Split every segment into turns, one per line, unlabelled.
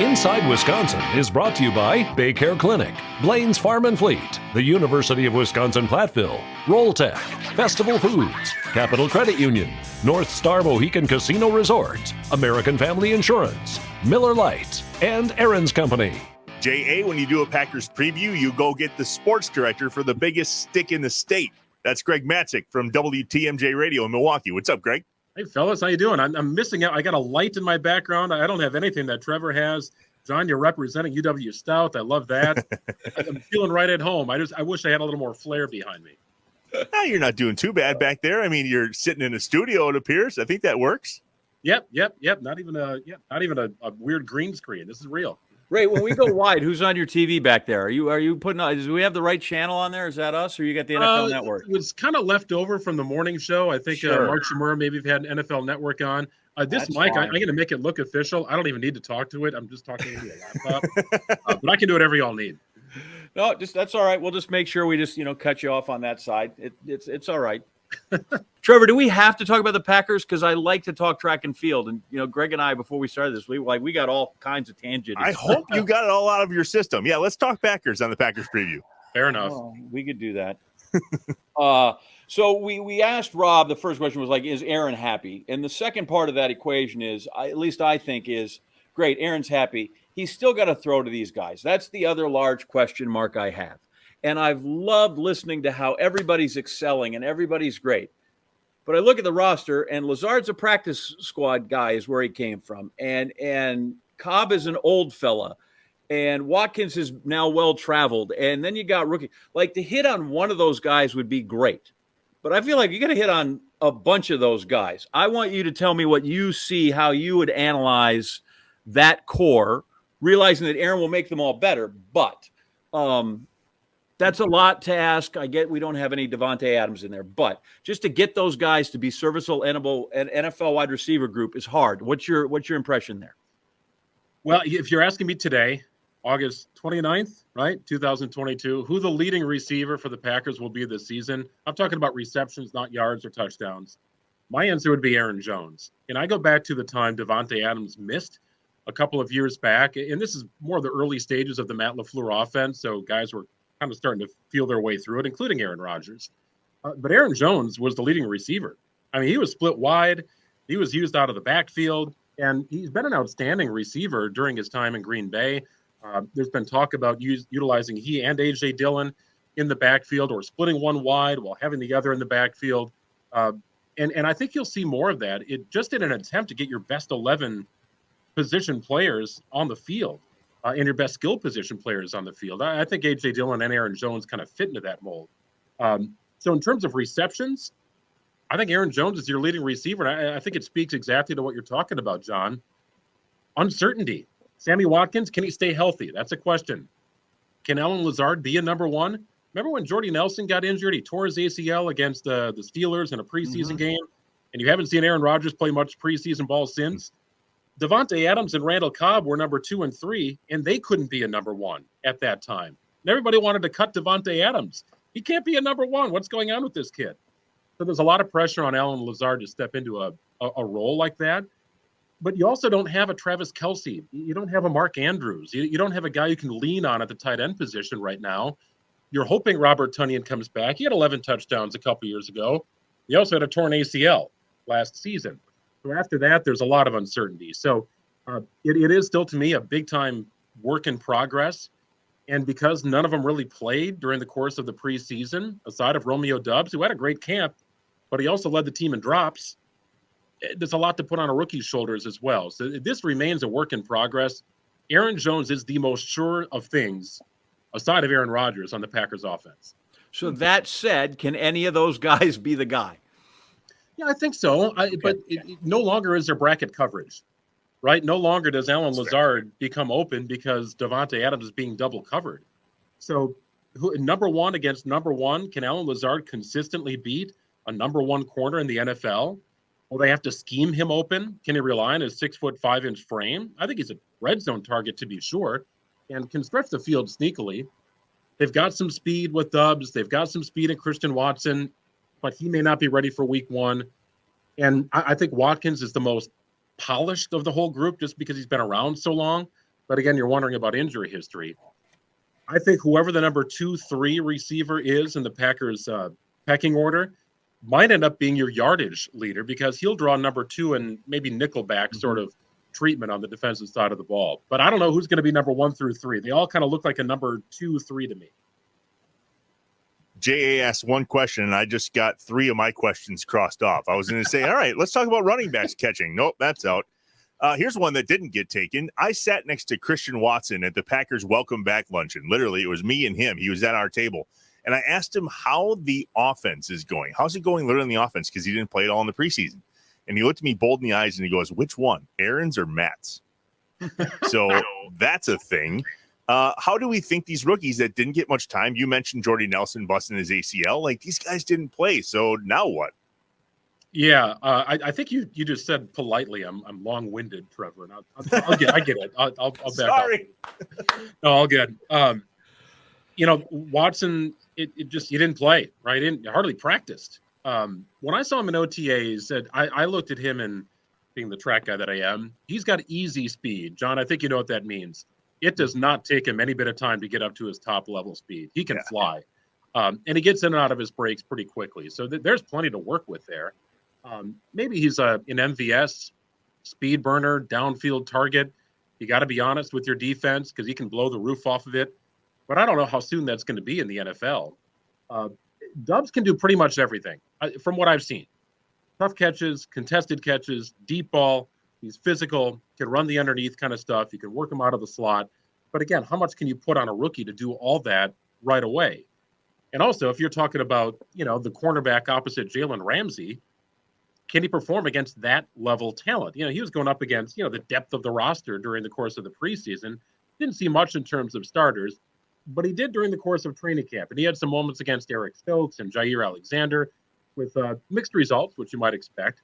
Inside Wisconsin is brought to you by Baycare Clinic, Blaine's Farm and Fleet, the University of Wisconsin-Platteville, Rolltech, Festival Foods, Capital Credit Union, North Star Mohican Casino Resort, American Family Insurance, Miller Lite, and Aaron's Company.
J.A., when you do a Packers preview, you go get the sports director for the biggest stick in the state. That's Greg Matzek from WTMJ Radio in Milwaukee. What's up, Greg?
Hey, fellas, how you doing? I'm missing out. I got a light in my background. I don't have anything that Trevor has. John, you're representing UW Stout. I love that. I'm feeling right at home. I wish I had a little more flair behind me.
You're not doing too bad back there. I mean, you're sitting in a studio, it appears. I think that works.
Yep. Not even a weird green screen. This is real.
Ray, when we go wide, who's on your TV back there? Are you putting on? Do we have the right channel on there? Is that us, or you got the NFL Network?
It was kind of left over from the morning show. I think
Sure.
Mark Shimura maybe had NFL Network on. This
That's
mic,
fine.
I'm going to make it look official. I don't even need to talk to it. I'm just talking to a laptop, but I can do whatever y'all need.
No, that's all right. We'll just make sure we just cut you off on that side. It's all right. Trevor, do we have to talk about the Packers? Because I like to talk track and field, and Greg and I, before we started this, we got all kinds of tangents.
I hope you got it all out of your system. Yeah, let's talk Packers on the Packers preview.
Fair enough.
Oh, we could do that. So we asked Rob. The first question was is Aaron happy? And the second part of that equation is, at least I think, is great. Aaron's happy. He's still got to throw to these guys. That's the other large question mark I have. And I've loved listening to how everybody's excelling and everybody's great. But I look at the roster, and Lazard's a practice squad guy is where he came from. And Cobb is an old fella. And Watkins is now well-traveled. And then you got rookie. To hit on one of those guys would be great. But I feel like you got to hit on a bunch of those guys. I want you to tell me what you see, how you would analyze that core, realizing that Aaron will make them all better. But that's a lot to ask. I get we don't have any Devontae Adams in there, but just to get those guys to be serviceable NFL wide receiver group is hard. What's your impression there?
Well, if you're asking me today, August 29th, right, 2022, who the leading receiver for the Packers will be this season, I'm talking about receptions, not yards or touchdowns. My answer would be Aaron Jones. And I go back to the time Devontae Adams missed a couple of years back, and this is more of the early stages of the Matt Lafleur offense, so guys were kind of starting to feel their way through it, including Aaron Rodgers. But Aaron Jones was the leading receiver. I mean, he was split wide. He was used out of the backfield, and he's been an outstanding receiver during his time in Green Bay. There's been talk about utilizing he and A.J. Dillon in the backfield or splitting one wide while having the other in the backfield. And I think you'll see more of that. It just in an attempt to get your best 11 position players on the field. And your best skill position players on the field. I think A.J. Dillon and Aaron Jones kind of fit into that mold. So in terms of receptions, I think Aaron Jones is your leading receiver. And I think it speaks exactly to what you're talking about, John. Uncertainty. Sammy Watkins, can he stay healthy? That's a question. Can Allen Lazard be a number one? Remember when Jordy Nelson got injured? He tore his ACL against the Steelers in a preseason game. And you haven't seen Aaron Rodgers play much preseason ball since. Devontae Adams and Randall Cobb were number 2 and 3, and they couldn't be a number one at that time. And everybody wanted to cut Devontae Adams. He can't be a number one. What's going on with this kid? So there's a lot of pressure on Allen Lazard to step into a role like that. But you also don't have a Travis Kelce. You don't have a Mark Andrews. You don't have a guy you can lean on at the tight end position right now. You're hoping Robert Tonyan comes back. He had 11 touchdowns a couple years ago. He also had a torn ACL last season. So after that, there's a lot of uncertainty. So it is still, to me, a big-time work in progress. And because none of them really played during the course of the preseason, aside of Romeo Doubs, who had a great camp, but he also led the team in drops, there's a lot to put on a rookie's shoulders as well. So this remains a work in progress. Aaron Jones is the most sure of things, aside of Aaron Rodgers, on the Packers offense.
So that said, can any of those guys be the guy?
Yeah, I think so. But no longer is there bracket coverage, right? No longer does Allen Lazard become open because Devontae Adams is being double covered. So number one against number one, can Allen Lazard consistently beat a number one corner in the NFL? Will they have to scheme him open? Can he rely on his 6'5" frame? I think he's a red zone target to be sure, and can stretch the field sneakily. They've got some speed with Doubs. They've got some speed in Christian Watson, but he may not be ready for week one. And I think Watkins is the most polished of the whole group just because he's been around so long. But again, you're wondering about injury history. I think whoever the number 2, 3 receiver is in the Packers pecking order might end up being your yardage leader because he'll draw number 2 and maybe nickelback sort of treatment on the defensive side of the ball. But I don't know who's going to be number 1 through 3. They all kind of look like a number 2, 3 to me.
JA asked one question, and I just got 3 of my questions crossed off. I was going to say, all right, let's talk about running backs catching. Nope, that's out. Here's one that didn't get taken. I sat next to Christian Watson at the Packers Welcome Back luncheon. Literally, it was me and him. He was at our table. And I asked him how the offense is going. How's it going literally in the offense? Because he didn't play it all in the preseason. And he looked at me bold in the eyes and he goes, which one, Aaron's or Matt's? So that's a thing. How do we think these rookies that didn't get much time, you mentioned Jordy Nelson busting his ACL, like these guys didn't play. So now what?
Yeah, I think you just said politely, I'm long-winded, Trevor, and I get it. I'll back
Sorry.
up. No, all good. Watson, it just, you didn't play, right? You hardly practiced. When I saw him in OTAs, I looked at him and being the track guy that I am, he's got easy speed. John, I think you know what that means. It does not take him any bit of time to get up to his top level speed. He can fly. And he gets in and out of his breaks pretty quickly. So there's plenty to work with there. Maybe he's an MVS, speed burner, downfield target. You got to be honest with your defense because he can blow the roof off of it. But I don't know how soon that's going to be in the NFL. Dubs can do pretty much everything from what I've seen. Tough catches, contested catches, deep ball. He's physical, can run the underneath kind of stuff. You can work him out of the slot. But again, how much can you put on a rookie to do all that right away? And also, if you're talking about, the cornerback opposite Jalen Ramsey, can he perform against that level talent? He was going up against, the depth of the roster during the course of the preseason. Didn't see much in terms of starters, but he did during the course of training camp. And he had some moments against Eric Stokes and Jair Alexander with mixed results, which you might expect.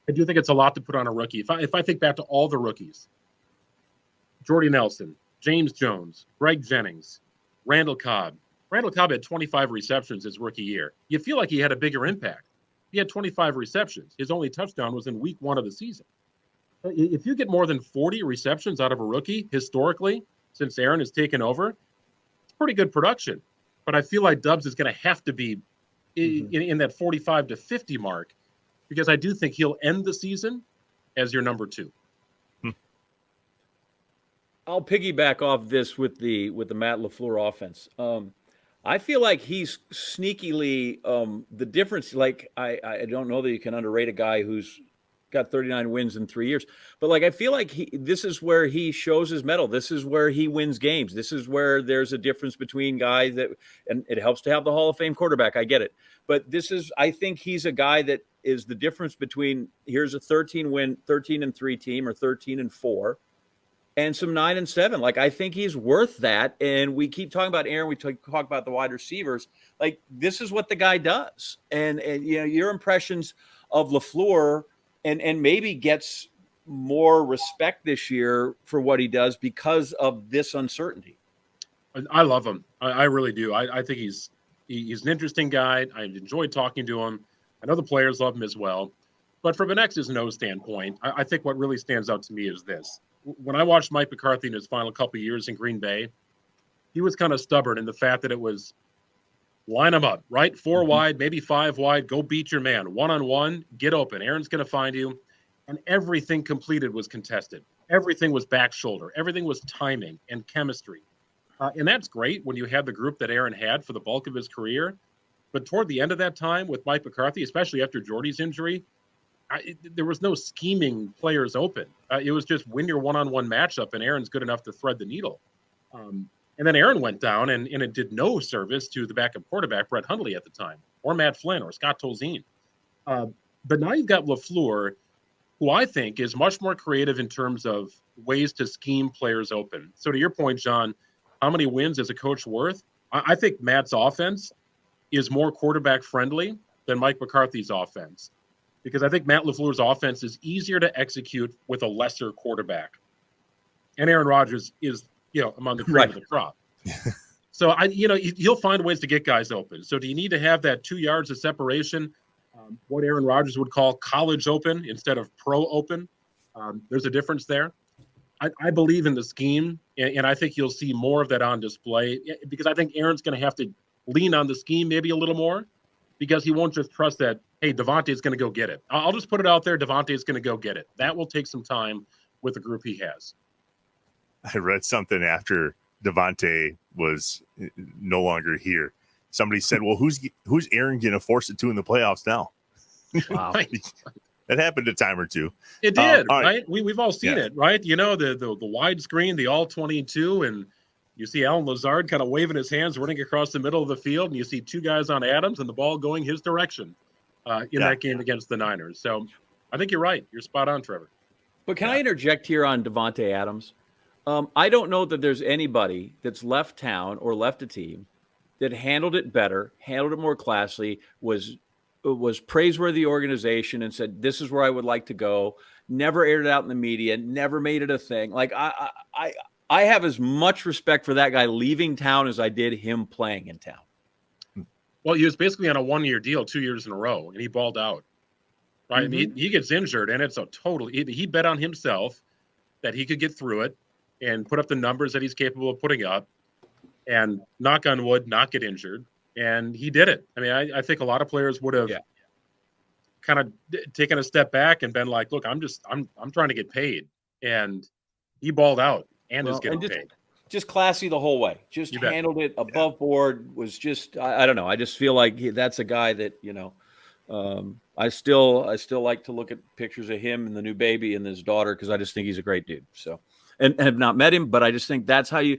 I do think it's a lot to put on a rookie. If I think back to all the rookies, Jordy Nelson, James Jones, Greg Jennings, Randall Cobb. Randall Cobb had 25 receptions his rookie year. You feel like he had a bigger impact. He had 25 receptions. His only touchdown was in week 1 of the season. If you get more than 40 receptions out of a rookie, historically, since Aaron has taken over, it's pretty good production. But I feel like Dubs is going to have to be in that 45 to 50 mark because I do think he'll end the season as your number 2.
I'll piggyback off this with the Matt Lafleur offense. I feel like he's sneakily the difference. Like I don't know that you can underrate a guy who's got 39 wins in 3 years, but I feel like this is where he shows his mettle. This is where he wins games. This is where there's a difference between guys and it helps to have the Hall of Fame quarterback. I get it, but I think he's a guy that is the difference between here's a 13-3 team or 13-4. And some 9-7. I think he's worth that. And we keep talking about Aaron. We talk about the wide receivers. This is what the guy does. And your impressions of Lafleur and maybe gets more respect this year for what he does because of this uncertainty.
I love him. I really do. I think he's an interesting guy. I enjoyed talking to him. I know the players love him as well. But from an X's and O's standpoint, I think what really stands out to me is this. When I watched Mike McCarthy in his final couple of years in Green Bay, he was kind of stubborn in the fact that it was line them up, right? 4 wide, maybe 5 wide, go beat your man. 1-on-1, get open. Aaron's going to find you. And everything completed was contested. Everything was back shoulder. Everything was timing and chemistry. And that's great when you have the group that Aaron had for the bulk of his career. But toward the end of that time with Mike McCarthy, especially after Jordy's injury, there was no scheming players open. It was just win your 1-on-1 matchup, and Aaron's good enough to thread the needle. And then Aaron went down, and it did no service to the backup quarterback, Brett Hundley at the time, or Matt Flynn, or Scott Tolzien. But now you've got Lafleur, who I think is much more creative in terms of ways to scheme players open. So to your point, John, how many wins is a coach worth? I think Matt's offense is more quarterback-friendly than Mike McCarthy's offense. Because I think Matt LaFleur's offense is easier to execute with a lesser quarterback. And Aaron Rodgers is, among the cream of the crop. So, he'll find ways to get guys open. So do you need to have that 2 yards of separation, what Aaron Rodgers would call college open instead of pro open? There's a difference there. I believe in the scheme, and I think you'll see more of that on display because I think Aaron's going to have to lean on the scheme maybe a little more because he won't just trust that, hey, Devontae's going to go get it. I'll just put it out there. Devontae's going to go get it. That will take some time with the group he has.
I read something after Devontae was no longer here. Somebody said, well, who's Aaron going to force it to in the playoffs now?
Wow.
That happened a time or two.
It did,
all
right? We've all seen it, right? You know, the widescreen, the all-22, and you see Alan Lazard kind of waving his hands, running across the middle of the field, and you see two guys on Adams and the ball going his direction in that game against the Niners. So I think you're right. You're spot on, Trevor.
But can I interject here on Davante Adams? I don't know that there's anybody that's left town or left a team that handled it better, handled it more classily, was praiseworthy organization and said, this is where I would like to go. Never aired it out in the media, never made it a thing. Like I have as much respect for that guy leaving town as I did him playing in town.
Well, he was basically on a 1-year deal 2 years in a row, and he balled out. Right? Mm-hmm. I mean, he gets injured, and it's a total. He bet on himself that he could get through it and put up the numbers that he's capable of putting up, and knock on wood, not get injured. And he did it. I mean, I think a lot of players would have kind of taken a step back and been like, look, I'm trying to get paid. And he balled out and is getting paid.
Just classy the whole way. Just handled it above board. Was just, I don't know. I just feel like that's a guy that, you know, I still like to look at pictures of him and the new baby and his daughter because I just think he's a great dude. So, and have not met him, but I just think that's how you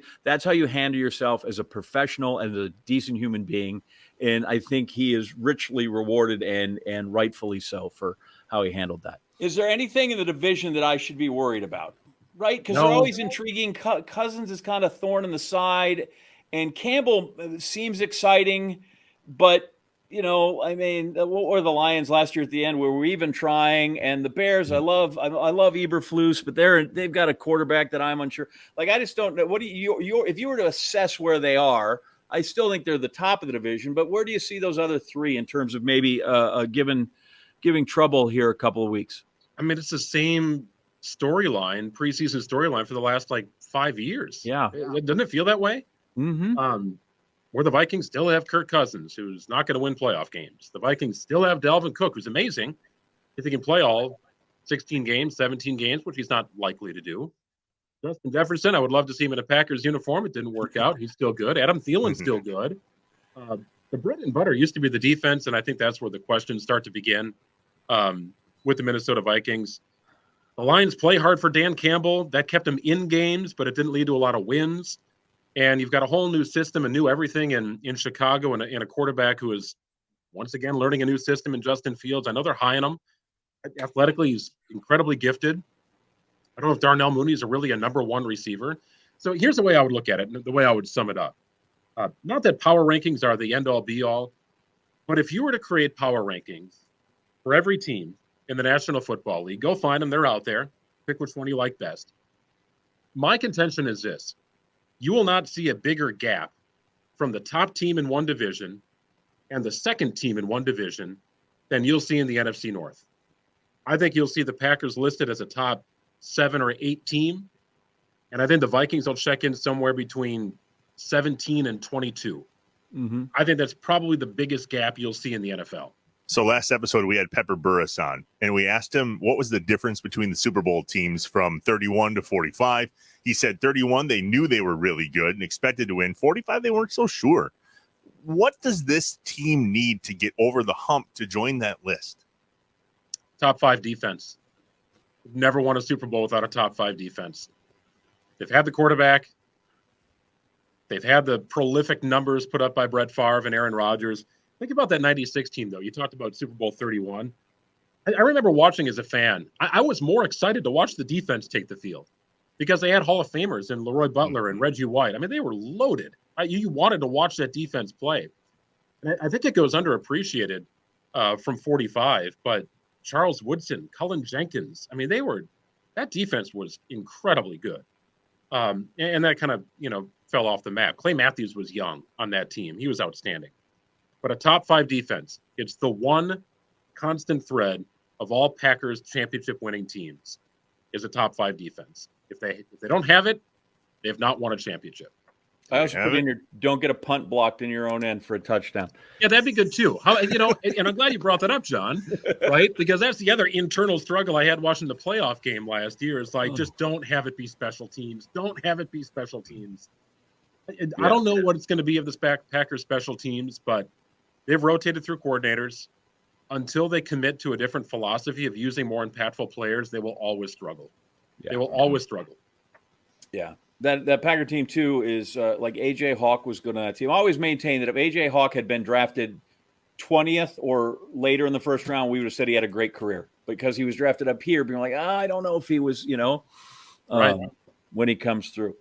handle yourself as a professional and a decent human being. And I think he is richly rewarded and rightfully so for how he handled that. Is there anything in the division that I should be worried about? Right? Because they're always intriguing. Cousins is kind of thorn in the side, and Campbell seems exciting, but you know, I mean, what were the Lions last year at the end where we're even trying? And the Bears, I love Eberflus, but they've got a quarterback that I'm unsure. Like, I just don't know. What do you if you were to assess where they are? I still think they're the top of the division, but where do you see those other three in terms of maybe giving trouble here a couple of weeks?
I mean, it's the same storyline, preseason storyline for the last 5 years.
Yeah,
doesn't it feel that way?
Mm-hmm.
Where the Vikings still have Kirk Cousins, who's not going to win playoff games. The Vikings still have Dalvin Cook, who's amazing. If he can play all 16 games, 17 games, which he's not likely to do. Justin Jefferson, I would love to see him in a Packers uniform. It didn't work out. He's still good. Adam Thielen's still good. The bread and butter used to be the defense, and I think that's where the questions start to begin with the Minnesota Vikings. The Lions play hard for Dan Campbell. That kept him in games, but it didn't lead to a lot of wins. And you've got a whole new system and new everything in Chicago and a quarterback who is, once again, learning a new system in Justin Fields. I know they're high on him. Athletically, he's incredibly gifted. I don't know if Darnell Mooney is really a number one receiver. So here's the way I would look at it, the way I would sum it up. Not that power rankings are the end-all, be-all, but if you were to create power rankings for every team in the National Football League, go find them. They're out there. Pick which one you like best. My contention is this. You will not see a bigger gap from the top team in one division and the second team in one division than you'll see in the NFC North. I think you'll see the Packers listed as a top 7 or 8 team, and I think the Vikings will check in somewhere between 17 and 22.
Mm-hmm.
I think that's probably the biggest gap you'll see in the NFL.
So last episode, we had Pepper Burris on, and we asked him what was the difference between the Super Bowl teams from 31 to 45. He said 31, they knew they were really good and expected to win. 45, they weren't so sure. What does this team need to get over the hump to join that list?
Top 5 defense. Never won a Super Bowl without a top 5 defense. They've had the quarterback. They've had the prolific numbers put up by Brett Favre and Aaron Rodgers. Think about that 96 team, though. You talked about Super Bowl 31. I remember watching as a fan. I was more excited to watch the defense take the field because they had Hall of Famers and Leroy Butler and Reggie White. I mean, they were loaded. You wanted to watch that defense play. And I think it goes underappreciated from 45, but Charles Woodson, Cullen Jenkins, I mean, that defense was incredibly good. And that kind of, fell off the map. Clay Matthews was young on that team. He was outstanding. But a top 5 defense, it's the one constant thread of all Packers championship winning teams is a top 5 defense. If they don't have it, they have not won a championship.
I also put in your don't get a punt blocked in your own end for a touchdown.
Yeah, that'd be good too. And I'm glad you brought that up, John, right? Because that's the other internal struggle I had watching the playoff game last year. Is like, just don't have it be special teams. Don't have it be special teams. I don't know what it's going to be of this Packers special teams, but they've rotated through coordinators. Until they commit to a different philosophy of using more impactful players, they will always struggle.
Yeah.
They will always struggle.
Yeah. That Packer team, too, is like A.J. Hawk was good on that team. I always maintain that if A.J. Hawk had been drafted 20th or later in the first round, we would have said he had a great career. Because he was drafted up here, being like, I don't know if he was,
Right.
when he comes through.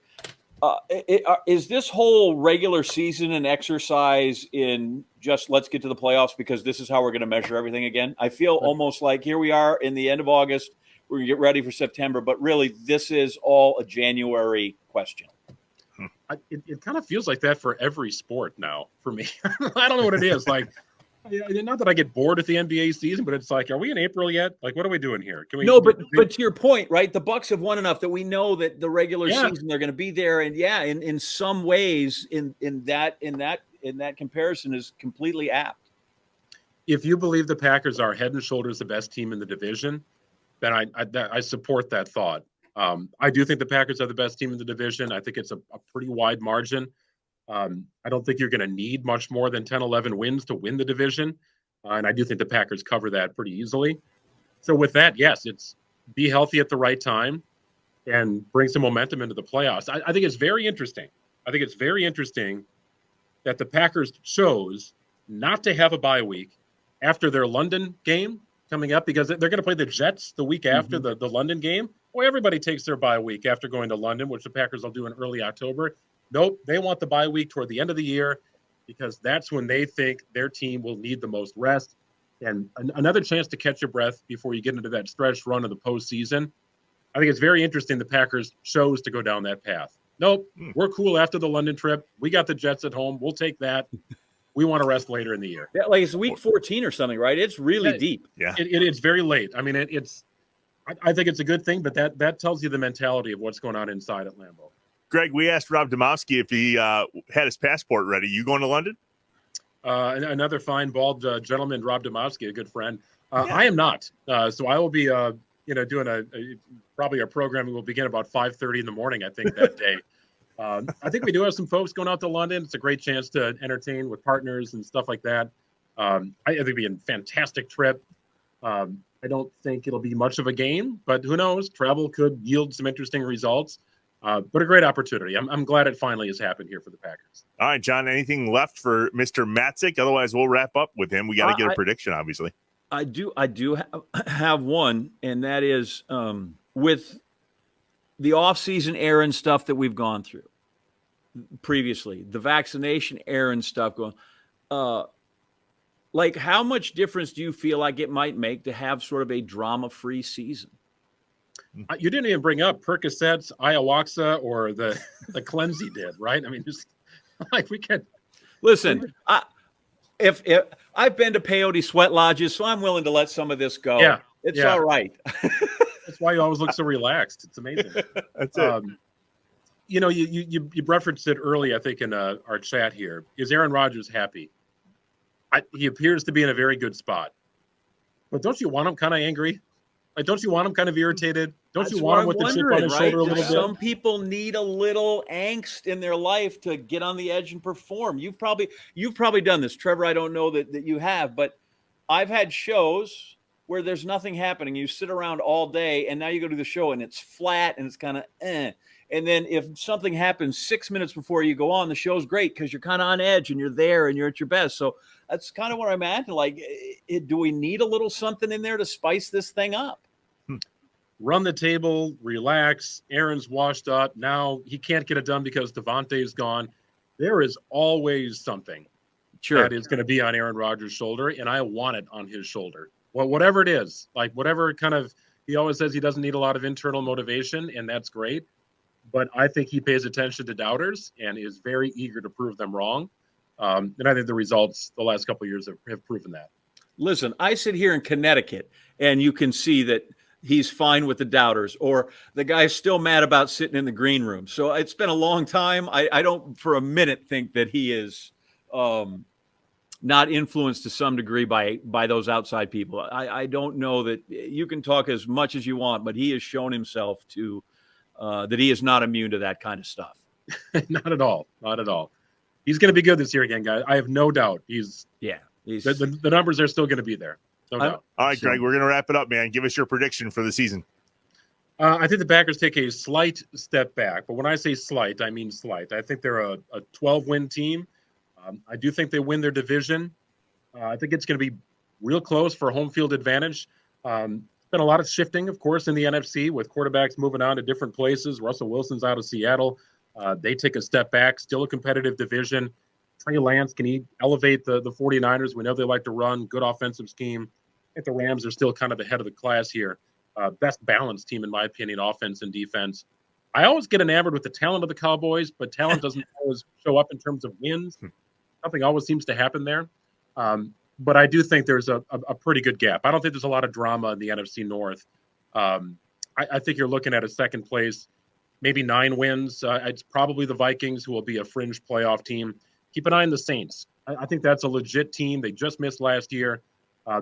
Is this whole regular season an exercise in just let's get to the playoffs because this is how we're going to measure everything again? I feel almost like here we are in the end of August. We're going to get ready for September, but really this is all a January question.
It kind of feels like that for every sport now for me. I don't know what it is. Like, not that I get bored at the NBA season, but it's like, are we in April yet? Like, what are we doing here? Can we?
No, but to your point, right? The Bucks have won enough that we know that the regular season they're going to be there, and in some ways, in that comparison is completely apt.
If you believe the Packers are head and shoulders the best team in the division, then I support that thought. I do think the Packers are the best team in the division. I think it's a pretty wide margin. I don't think you're going to need much more than 10, 11 wins to win the division. And I do think the Packers cover that pretty easily. So with that, yes, it's be healthy at the right time and bring some momentum into the playoffs. I think it's very interesting. I think it's very interesting that the Packers chose not to have a bye week after their London game coming up because they're going to play the Jets the week after the London game. Well, everybody takes their bye week after going to London, which the Packers will do in early October. Nope, they want the bye week toward the end of the year because that's when they think their team will need the most rest and another chance to catch your breath before you get into that stretch run of the postseason. I think it's very interesting the Packers chose to go down that path. Nope, we're cool after the London trip. We got the Jets at home. We'll take that. We want to rest later in the year.
Yeah, like it's week 14 or something, right? It's really deep.
Yeah,
it's very late. I mean, I think it's a good thing, but that tells you the mentality of what's going on inside at Lambeau.
Greg, we asked Rob Domowski if he had his passport ready. You going to London?
Another fine, bald gentleman, Rob Domowski, a good friend. I am not. So I will be, doing probably our programming will begin about 5:30 in the morning, I think, that day. I think we do have some folks going out to London. It's a great chance to entertain with partners and stuff like that. I think it'd be a fantastic trip. I don't think it'll be much of a game, but who knows? Travel could yield some interesting results. But a great opportunity. I'm glad it finally has happened here for the Packers.
All right, John, anything left for Mr. Matzek? Otherwise, we'll wrap up with him. We got to get a prediction, obviously.
I do have one, and that is with the off-season errand stuff that we've gone through previously, the vaccination errand stuff going, like how much difference do you feel like it might make to have sort of a drama-free season?
You didn't even bring up Percocets, ayahuasca, or the cleansey did, right? I mean, just like we could
listen. If I've been to peyote sweat lodges, so I'm willing to let some of this go.
Yeah,
it's all right.
That's why you always look so relaxed. It's amazing.
That's it.
You referenced it early, I think, in our chat here. Is Aaron Rodgers happy? He appears to be in a very good spot. But don't you want him kind of angry? Like, don't you want him kind of irritated? Don't you want him with the chip on his shoulder a little bit?
Some people need a little angst in their life to get on the edge and perform. You've probably done this, Trevor. I don't know that you have, but I've had shows where there's nothing happening. You sit around all day, and now you go to the show, and it's flat, and it's kind of And then if something happens 6 minutes before you go on, the show's great because you're kind of on edge, and you're there, and you're at your best. So that's kind of where I'm at. Like, do we need a little something in there to spice this thing up?
Run the table, relax. Aaron's washed up. Now he can't get it done because Devontae's gone. There is always something that is going to be on Aaron Rodgers' shoulder, and I want it on his shoulder. Well, whatever it is, like whatever kind of – he always says he doesn't need a lot of internal motivation, and that's great. But I think he pays attention to doubters and is very eager to prove them wrong. And I think the results the last couple of years have proven that.
Listen, I sit here in Connecticut, and you can see that – he's fine with the doubters, or the guy's still mad about sitting in the green room. So it's been a long time. I don't for a minute think that he is not influenced to some degree by those outside people. I don't know that you can talk as much as you want, but he has shown himself to that he is not immune to that kind of stuff.
Not at all. Not at all. He's going to be good this year again, guys. I have no doubt. The numbers are still going to be there. No doubt.
All right, Greg, we're going to wrap it up, man. Give us your prediction for the season.
I think the Packers take a slight step back, but when I say slight, I mean slight. I think they're a 12-win team. I do think they win their division. I think it's going to be real close for home field advantage. Been a lot of shifting, of course, in the NFC with quarterbacks moving on to different places. Russell Wilson's out of Seattle. They take a step back, still a competitive division. Trey Lance, can he elevate the 49ers? We know they like to run, good offensive scheme. I think the Rams are still kind of the head of the class here. Best balanced team, in my opinion, offense and defense. I always get enamored with the talent of the Cowboys, but talent doesn't always show up in terms of wins. Something always seems to happen there. But I do think there's a pretty good gap. I don't think there's a lot of drama in the NFC North. I think you're looking at a second place, maybe 9 wins. It's probably the Vikings, who will be a fringe playoff team. Keep an eye on the Saints. I think that's a legit team. They just missed last year.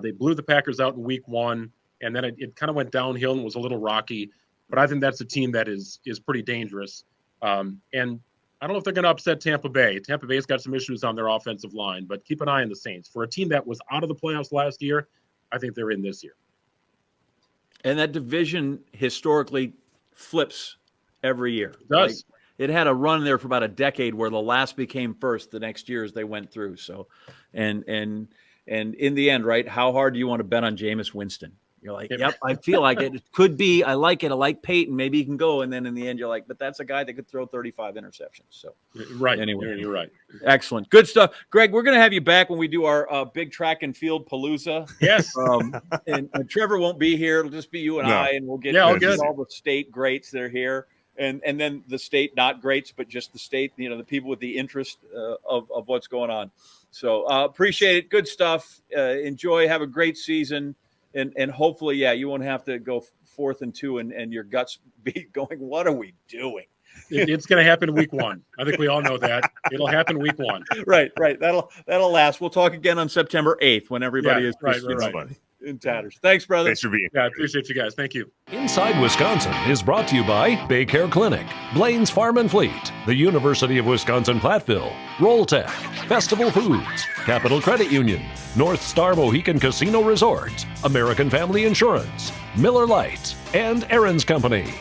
They blew the Packers out in week 1, and then it kind of went downhill and was a little rocky. But I think that's a team that is pretty dangerous. And I don't know if they're going to upset Tampa Bay. Tampa Bay's got some issues on their offensive line, but keep an eye on the Saints. For a team that was out of the playoffs last year, I think they're in this year.
And that division historically flips every year.
It does.
It had a run there for about a decade where the last became first the next year as they went through. So, and in the end, right, how hard do you want to bet on Jameis Winston? You're like, yep, I feel like it. It could be. I like it. I like Peyton. Maybe he can go. And then in the end, you're like, but that's a guy that could throw 35 interceptions. So,
right.
Anyway,
you're right.
Excellent. Good stuff. Greg, we're going to have you back when we do our big track and field palooza.
Yes.
And Trevor won't be here. It'll just be you and I, and we'll get all the state greats that are here. And then the state not greats, but just the state, the people with the interest of what's going on. So appreciate it. Good stuff. Enjoy. Have a great season. And hopefully, you won't have to go 4th and 2 and your guts be going, what are we doing?
It's going to happen week 1. I think we all know that. It'll happen week 1.
Right. That'll last. We'll talk again on September 8th when everybody is
right.
in tatters. Thanks, brother.
Thanks for being
here. I appreciate you guys. Thank you.
Inside Wisconsin is brought to you by Bay Care Clinic, Blaine's Farm and Fleet, the University of Wisconsin-Platteville, Rolltech, Festival Foods, Capital Credit Union, North Star Mohican Casino Resort, American Family Insurance, Miller Lite, and Aaron's Company.